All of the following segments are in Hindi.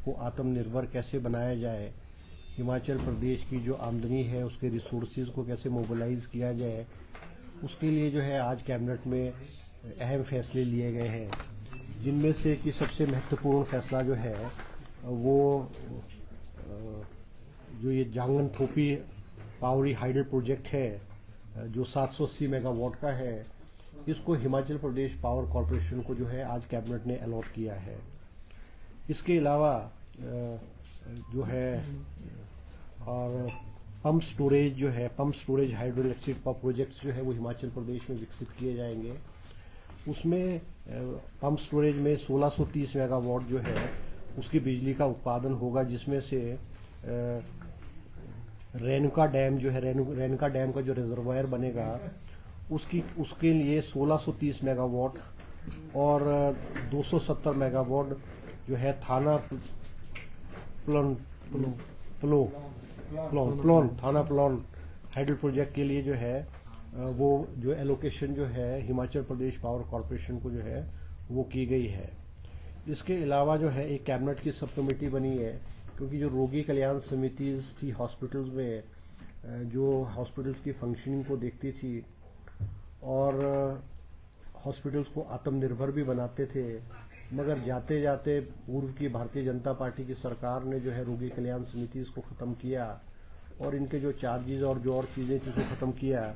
को आत्मनिर्भर कैसे बनाया जाए, हिमाचल प्रदेश की जो आमदनी है उसके रिसोर्सेज को कैसे मोबिलाइज किया जाए, उसके लिए जो है आज कैबिनेट में अहम फैसले लिए गए हैं। जिनमें से कि सबसे महत्वपूर्ण फैसला जो है वो जो ये जांगन थोपी पावरी हाइडल प्रोजेक्ट है जो 780 मेगावाट का है, इसको हिमाचल प्रदेश पावर कॉरपोरेशन को जो है आज कैबिनेट ने अलॉट किया है। इसके अलावा जो है और पंप स्टोरेज जो है, pump storage hydro electric power projects जो है वो हिमाचल प्रदेश में विकसित किए जाएंगे। उसमें पंप स्टोरेज में 1630 मेगावाट जो है उसकी बिजली का उत्पादन होगा, जिसमें से रेणुका डैम जो है, रेणुका डैम का जो रिजर्वायर बनेगा उसके लिए 1630 मेगावाट और 270 मेगावाट जो है थाना प्लोन हाइडल प्रोजेक्ट के लिए जो है वो जो एलोकेशन जो है हिमाचल प्रदेश पावर कॉरपोरेशन को जो है वो की गई है। इसके अलावा जो है एक कैबिनेट की सब कमेटी बनी है, क्योंकि जो रोगी कल्याण समितिज थी हॉस्पिटल्स में, जो हॉस्पिटल्स की फंक्शनिंग को देखती थी और हॉस्पिटल्स को आत्मनिर्भर भी बनाते थे, मगर जाते जाते पूर्व की भारतीय जनता पार्टी की सरकार ने जो है रोगी कल्याण समितिज को ख़त्म किया और इनके जो चार्जेस और जो और चीज़ें थी उसको ख़त्म किया।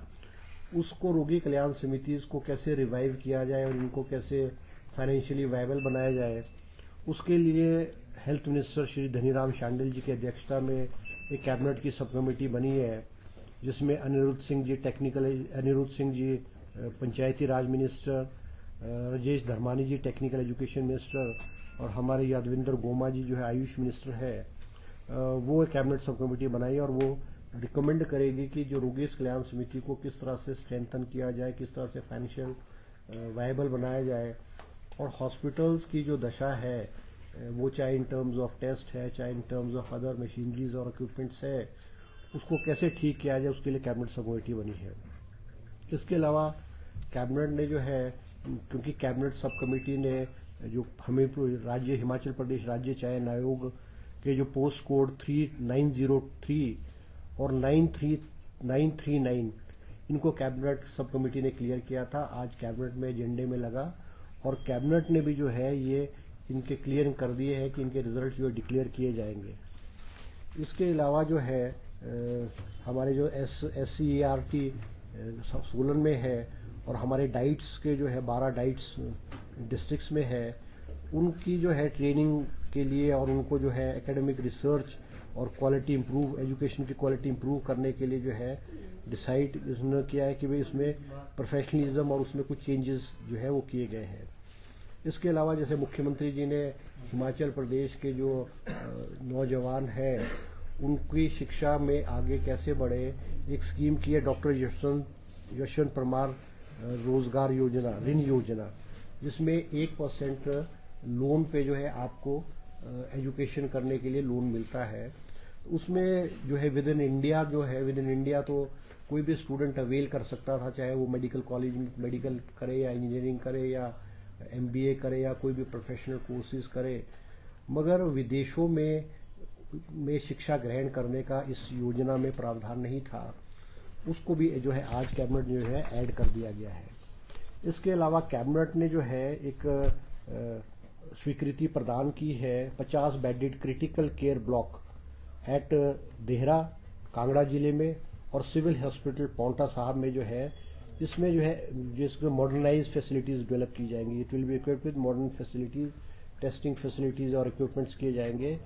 उसको रोगी कल्याण समितिज को कैसे रिवाइव किया जाए और इनको कैसे फाइनेंशियली वायबल बनाया जाए, उसके लिए हेल्थ मिनिस्टर श्री धनीराम शांडिल जी की अध्यक्षता में एक कैबिनेट की सब कमेटी बनी है, जिसमें अनिरुद्ध सिंह जी पंचायती राज मिनिस्टर, राजेश धर्मानी जी टेक्निकल एजुकेशन मिनिस्टर और हमारे यादविंदर गोमा जी जो है आयुष मिनिस्टर है, वो एक कैबिनेट सब कमेटी बनाई और वो रिकमेंड करेगी कि जो रोगी कल्याण समिति को किस तरह से स्ट्रेंथन किया जाए, किस तरह से फाइनेंशियल वायबल बनाया जाए और हॉस्पिटल्स की जो दशा है वो चाहे इन टर्म्स ऑफ टेस्ट है, चाहे in terms of other machineries और इक्विपमेंट्स है, उसको कैसे ठीक किया जाए, उसके लिए कैबिनेट सब कमेटी बनी है। इसके अलावा कैबिनेट ने जो है, क्योंकि कैबिनेट सब कमेटी ने जो हमें राज्य हिमाचल प्रदेश राज्य चयन आयोग के जो पोस्ट कोड 3903 और 93939 इनको कैबिनेट सब कमेटी ने क्लियर किया था, आज कैबिनेट में एजेंडे में लगा और कैबिनेट ने भी जो है ये इनके क्लियर कर दिए हैं कि इनके रिजल्ट जो डिक्लेयर किए जाएंगे। इसके अलावा जो है हमारे जो SCERT सोलन में है और हमारे डाइट्स के जो है 12 डाइट्स डिस्ट्रिक्ट्स में है, उनकी जो है ट्रेनिंग के लिए और उनको जो है एकेडमिक रिसर्च और क्वालिटी इंप्रूव, एजुकेशन की क्वालिटी इंप्रूव करने के लिए जो है डिसाइड उसने किया है कि भाई उसमें प्रोफेशनलिज्म और उसमें कुछ चेंजेस जो है वो किए गए हैं। इसके अलावा जैसे मुख्यमंत्री जी ने हिमाचल प्रदेश के जो नौजवान हैं उनकी शिक्षा में आगे कैसे बढ़े, एक स्कीम की है डॉक्टर यशवंत परमार रोजगार योजना, ऋण योजना, जिसमें 1% लोन पे जो है आपको एजुकेशन करने के लिए लोन मिलता है। उसमें जो है विद इन इंडिया तो कोई भी स्टूडेंट अवेल कर सकता था, चाहे वो मेडिकल कॉलेज में मेडिकल करे या इंजीनियरिंग करे या MBA करे या कोई भी प्रोफेशनल कोर्सेज करे, मगर विदेशों में शिक्षा ग्रहण करने का इस योजना में प्रावधान नहीं था, उसको भी जो है आज कैबिनेट जो है ऐड कर दिया गया है। इसके अलावा कैबिनेट ने जो है एक स्वीकृति प्रदान की है 50 bedded critical care block at Dehra Kangra जिले में और सिविल हॉस्पिटल पौंटा साहब में जो है, इसमें जो है जिसमें मॉडर्नाइज फैसिलिटीज़ डेवलप की जाएंगी। It will be equipped with modern facilities, testing facilities और इक्विपमेंट्स किए जाएंगे।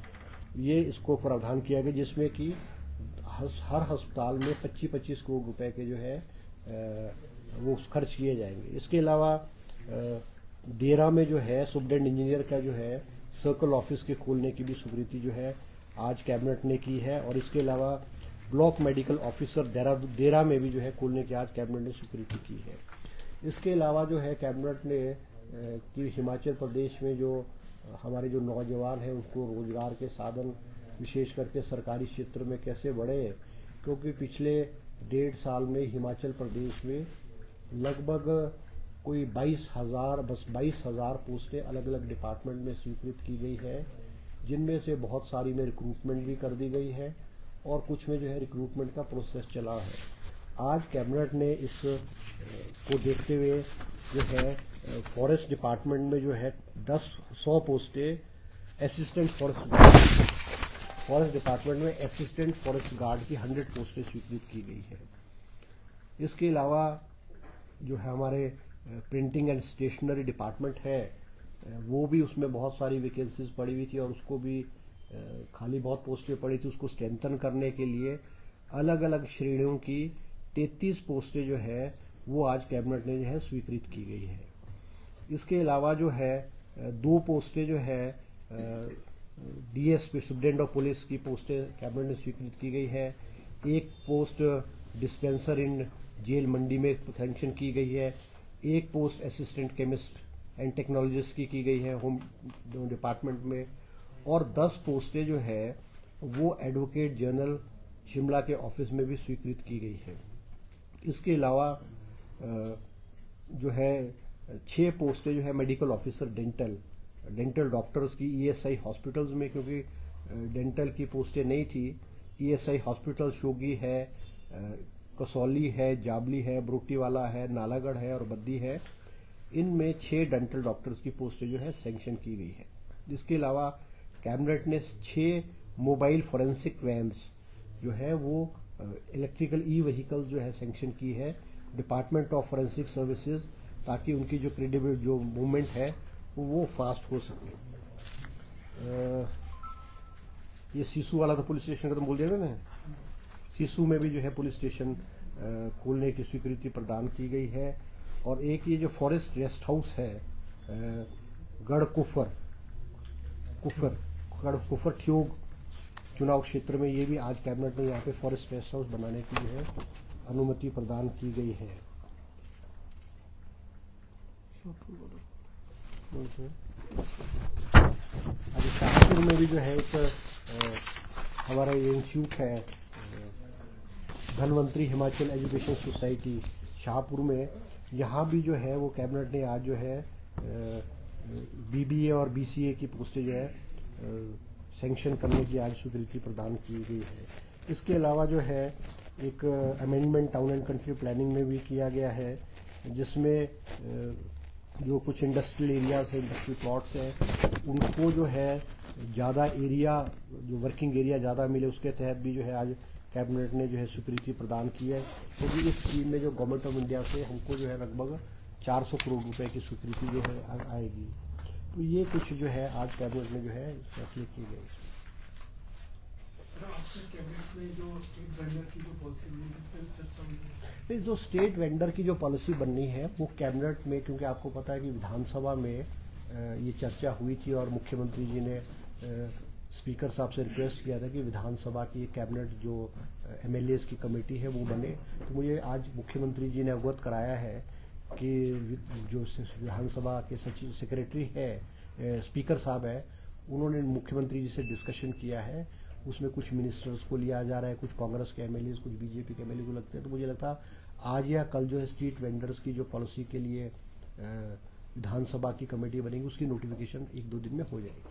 ये इसको प्रावधान किया गया जिसमें कि हर अस्पताल में 25-25 करोड़ रुपए के जो है वो खर्च किए जाएंगे। इसके अलावा देरा में जो है सुपरिटेंडेंट इंजीनियर का जो है सर्कल ऑफिस के खोलने की भी स्वीकृति जो है आज कैबिनेट ने की है और इसके अलावा ब्लॉक मेडिकल ऑफिसर देरा में भी जो है खोलने की आज कैबिनेट ने स्वीकृति की है। इसके अलावा जो है कैबिनेट ने कि हिमाचल प्रदेश में जो हमारे जो नौजवान हैं उसको रोजगार के साधन विशेष करके सरकारी क्षेत्र में कैसे बढ़े, क्योंकि पिछले 1.5 साल में हिमाचल प्रदेश में लगभग कोई 22,000 पोस्टें अलग अलग डिपार्टमेंट में स्वीकृत की गई है। जिनमें से बहुत सारी में रिक्रूटमेंट भी कर दी गई है और कुछ में जो है रिक्रूटमेंट का प्रोसेस चला है। आज कैबिनेट ने इस को देखते हुए जो है फॉरेस्ट डिपार्टमेंट में जो है 100 पोस्टें असिस्टेंट फॉरेस्ट डिपार्टमेंट में असिस्टेंट फॉरेस्ट गार्ड की 100 पोस्टें स्वीकृत की गई है। इसके अलावा जो है हमारे प्रिंटिंग एंड स्टेशनरी डिपार्टमेंट है वो भी उसमें बहुत सारी वैकेंसीज पड़ी हुई थी और उसको भी खाली बहुत पोस्टें पड़ी थी। उसको स्ट्रेंथन करने के लिए अलग अलग श्रेणियों की 33 पोस्टें जो है वो आज कैबिनेट ने जो है स्वीकृत की गई है। इसके अलावा जो है 2 पोस्टें जो है डीएसपी सुप्रिटेंडेंट ऑफ पुलिस की पोस्टें कैबिनेट ने स्वीकृत की गई है। एक पोस्ट डिस्पेंसर इन जेल मंडी में सैंक्शन की गई है। एक post assistant chemist and technologist की गई है होम डिपार्टमेंट में और 10 पोस्टें जो है वो एडवोकेट जनरल शिमला के ऑफिस में भी स्वीकृत की गई है। इसके अलावा जो है 6 पोस्टें जो है मेडिकल ऑफिसर डेंटल डॉक्टर्स की ईएसआई हॉस्पिटल्स में, क्योंकि डेंटल की पोस्टें नहीं थी। ईएसआई हॉस्पिटल शोगी है, कसौली है, जाबली है, ब्रोटीवाला है, नालागढ़ है और बद्दी है। इनमें 6 डेंटल डॉक्टर्स की पोस्टें जो है सैंक्शन की गई है। इसके अलावा कैबिनेट ने 6 मोबाइल फोरेंसिक वैन्स जो है वो इलेक्ट्रिकल ई व्हीकल्स जो है सैंक्शन की है डिपार्टमेंट ऑफ फोरेंसिक सर्विसेज, ताकि उनकी जो क्रेडिबल जो मूवमेंट है वो फास्ट हो सके। ये सीसू वाला तो पुलिस स्टेशन का तो बोल दिया ना, सीसू में भी जो है पुलिस स्टेशन खोलने की स्वीकृति प्रदान की गई है। और एक ये जो फॉरेस्ट रेस्ट हाउस है गढ़कुफर ठियोग चुनाव क्षेत्र में, ये भी आज कैबिनेट ने यहाँ पे फॉरेस्ट रेस्ट हाउस बनाने की जो है अनुमति प्रदान की गई है। अभी शाहपुर में भी जो है एक हमारा इंस्टीट्यूट है धनवंतरी हिमाचल एजुकेशन सोसाइटी शाहपुर में, यहाँ भी जो है वो कैबिनेट ने आज जो है बीबीए और बीसीए की पोस्टें जो है सैंक्शन करने की आज स्वीकृति प्रदान की गई है। इसके अलावा जो है एक amendment town and country planning में भी किया गया है, जिसमें जो कुछ इंडस्ट्रियल एरियाज है, इंडस्ट्रियल प्लॉट्स हैं, उनको जो है ज़्यादा एरिया, जो वर्किंग एरिया ज़्यादा मिले, उसके तहत भी जो है आज कैबिनेट ने जो है स्वीकृति प्रदान की है। क्योंकि इस स्कीम में जो गवर्नमेंट ऑफ इंडिया से हमको जो है लगभग 400 करोड़ रुपए की स्वीकृति जो है आएगी। तो ये कुछ जो है आज कैबिनेट में जो है फैसले किए गए। जो स्टेट वेंडर की जो पॉलिसी बननी है वो कैबिनेट में, क्योंकि आपको पता है कि विधानसभा में ये चर्चा हुई थी और मुख्यमंत्री जी ने स्पीकर साहब से रिक्वेस्ट किया था कि विधानसभा की कैबिनेट जो एमएलएस की कमेटी है वो बने। तो मुझे आज मुख्यमंत्री जी ने अवगत कराया है कि जो विधानसभा के सचिव सेक्रेटरी है स्पीकर साहब है, उन्होंने मुख्यमंत्री जी से डिस्कशन किया है। उसमें कुछ मिनिस्टर्स को लिया जा रहा है, कुछ कांग्रेस के एमएलए, कुछ बीजेपी के एमएलए को लगते हैं। तो मुझे लगता आज या कल जो है स्ट्रीट वेंडर्स की जो पॉलिसी के लिए विधानसभा की कमेटी बनेगी उसकी नोटिफिकेशन 1-2 दिन में हो जाएगी।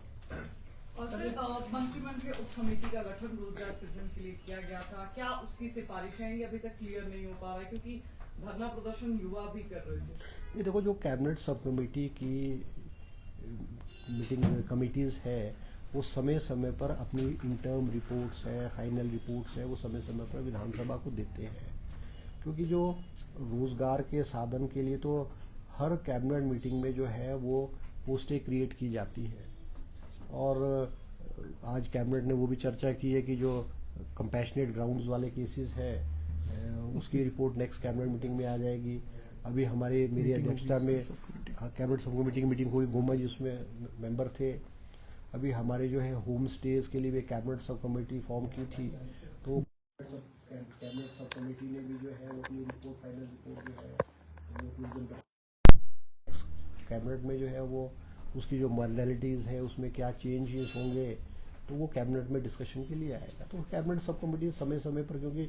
और सर मंत्रिमंडलीय उप समिति का गठन रोजगार सृजन के लिए किया गया था, क्या उसकी सिफारिशें ही अभी तक क्लियर नहीं हो पा रहा है, क्योंकि धरना प्रदर्शन युवा भी कर रहे थे। ये देखो, जो कैबिनेट सब कमेटी की मीटिंग कमिटीज़ है वो समय समय पर अपनी इंटर्म रिपोर्ट्स है, फाइनल रिपोर्ट्स है, वो समय समय पर विधानसभा को देते हैं। क्योंकि जो रोज़गार के साधन के लिए तो हर कैबिनेट मीटिंग में जो है वो पोस्टें क्रिएट की जाती है। और आज कैबिनेट ने वो भी चर्चा की है कि जो कंपैशनेट ग्राउंड्स वाले केसेस है उसकी रिपोर्ट नेक्स्ट कैबिनेट मीटिंग में आ जाएगी। अभी मेरी अध्यक्षता में कैबिनेट सब कमेटी की मीटिंग हुई, गोमा जी उसमें मेंबर थे। अभी हमारे जो है होम स्टेज के लिए भी कैबिनेट सब कमेटी फॉर्म की थी, तो कैबिनेट सब कमेटी ने भी जो है अपनी रिपोर्ट, फाइनल रिपोर्ट जो है कुछ दिन कैबिनेट में जो है वो उसकी जो मॉडलिटीज़ है उसमें क्या चेंजेस होंगे तो वो कैबिनेट में डिस्कशन के लिए आएगा। तो कैबिनेट सब कमेटी समय समय पर, क्योंकि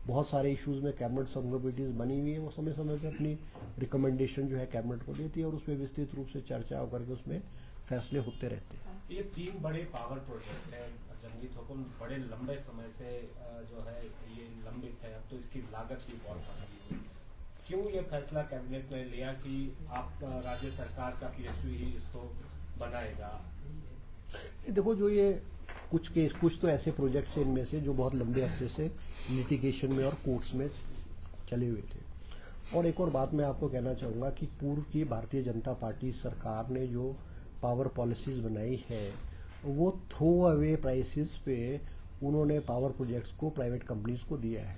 बहुत सारे इश्यूज़ में कैबिनेट सब कमेटीज़ बनी हुई है, वो समय समय पर अपनी रिकमेंडेशन जो है कैबिनेट को देती है और उसमें विस्तृत रूप से चर्चा होकर के उसमें फैसले होते रहते हैं। ये 3 बड़े पावर प्रोजेक्ट हैं जंगी थोपन बड़े लंबे समय से जो है ये लंबित है। अब तो इसकी लागत भी बहुत बढ़ गई है। क्यों ये फैसला कैबिनेट ने लिया कि आप राज्य सरकार का PSU ही इसको बनाएगा? देखो, जो ये कुछ तो ऐसे प्रोजेक्ट्स हैं इनमें से जो बहुत लंबे अरसे से लिटिगेशन में और कोर्ट्स में चले हुए थे। और एक और बात मैं आपको कहना चाहूँगा कि पूर्व की भारतीय जनता पार्टी सरकार ने जो पावर पॉलिसीज़ बनाई है वो थ्रो अवे प्राइसेस पे उन्होंने पावर प्रोजेक्ट्स को प्राइवेट कंपनीज को दिया है।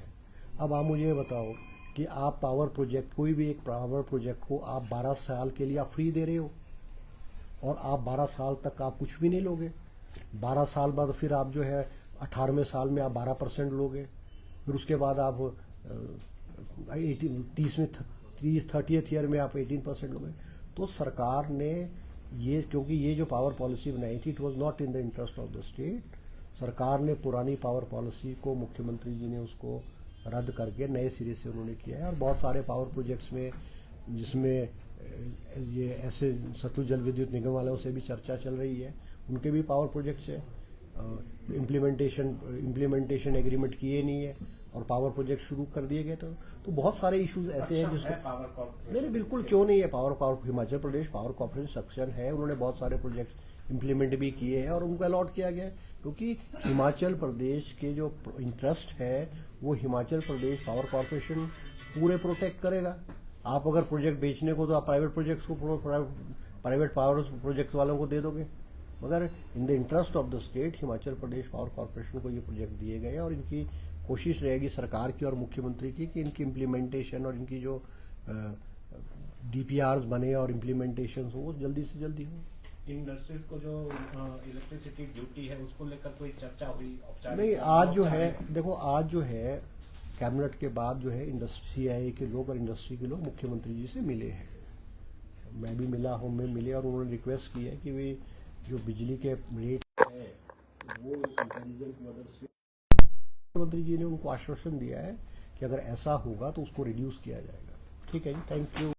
अब आप मुझे बताओ कि आप पावर प्रोजेक्ट, कोई भी एक पावर प्रोजेक्ट को आप 12 साल के लिए आप फ्री दे रहे हो और आप 12 साल तक आप कुछ भी नहीं लोगे। 12 साल बाद फिर आप जो है 18वें साल में आप 12% लोगे, फिर उसके बाद आप 30th ईयर में आप 18% लोगे। तो सरकार ने ये, क्योंकि ये जो पावर पॉलिसी बनाई थी it was not in the interest of the state, सरकार ने पुरानी पावर पॉलिसी को, मुख्यमंत्री जी ने उसको रद्द करके नए सिरे से उन्होंने किया है। और बहुत सारे पावर प्रोजेक्ट्स में, जिसमें ये ऐसे सतलुज जल विद्युत निगम वालों से भी चर्चा चल रही है, उनके भी पावर प्रोजेक्ट्स है, इम्प्लीमेंटेशन एग्रीमेंट किए नहीं है और पावर प्रोजेक्ट शुरू कर दिए गए। तो बहुत सारे इश्यूज ऐसे हैं जिसको नहीं, बिल्कुल क्यों नहीं है। हिमाचल प्रदेश पावर कॉर्पोरेशन सक्षम है, उन्होंने बहुत सारे प्रोजेक्ट इम्प्लीमेंट भी किए हैं और उनको अलॉट किया गया है, क्योंकि हिमाचल प्रदेश के जो इंटरेस्ट है वो हिमाचल प्रदेश पावर कॉर्पोरेशन पूरे प्रोटेक्ट करेगा। आप अगर प्रोजेक्ट बेचने को तो आप प्राइवेट प्रोजेक्ट्स को, प्राइवेट पावर प्रोजेक्ट वालों को दे दोगे, मगर in the interest of the state Himachal Pradesh power corporation को ये प्रोजेक्ट दिए गए हैं। और इनकी कोशिश रहेगी सरकार की और मुख्यमंत्री की कि इनकी इम्प्लीमेंटेशन और इनकी जो DPRs बने और इम्प्लीमेंटेशन हो वो जल्दी से जल्दी हो। इंडस्ट्रीज को जो इलेक्ट्रिसिटी ड्यूटी है उसको लेकर कोई चर्चा हुई? नहीं, आज जो है, देखो आज जो है कैबिनेट के बाद जो है CII के लोग और इंडस्ट्री के लोग मुख्यमंत्री जी से मिले हैं। मैं भी मिला हूँ, मैं मिले और उन्होंने रिक्वेस्ट की है कि वे जो बिजली के रेट है वो कंपैरिजन की मदद से, मुख्यमंत्री जी ने उनको आश्वासन दिया है कि अगर ऐसा होगा तो उसको रिड्यूस किया जाएगा। ठीक है जी, थैंक यू।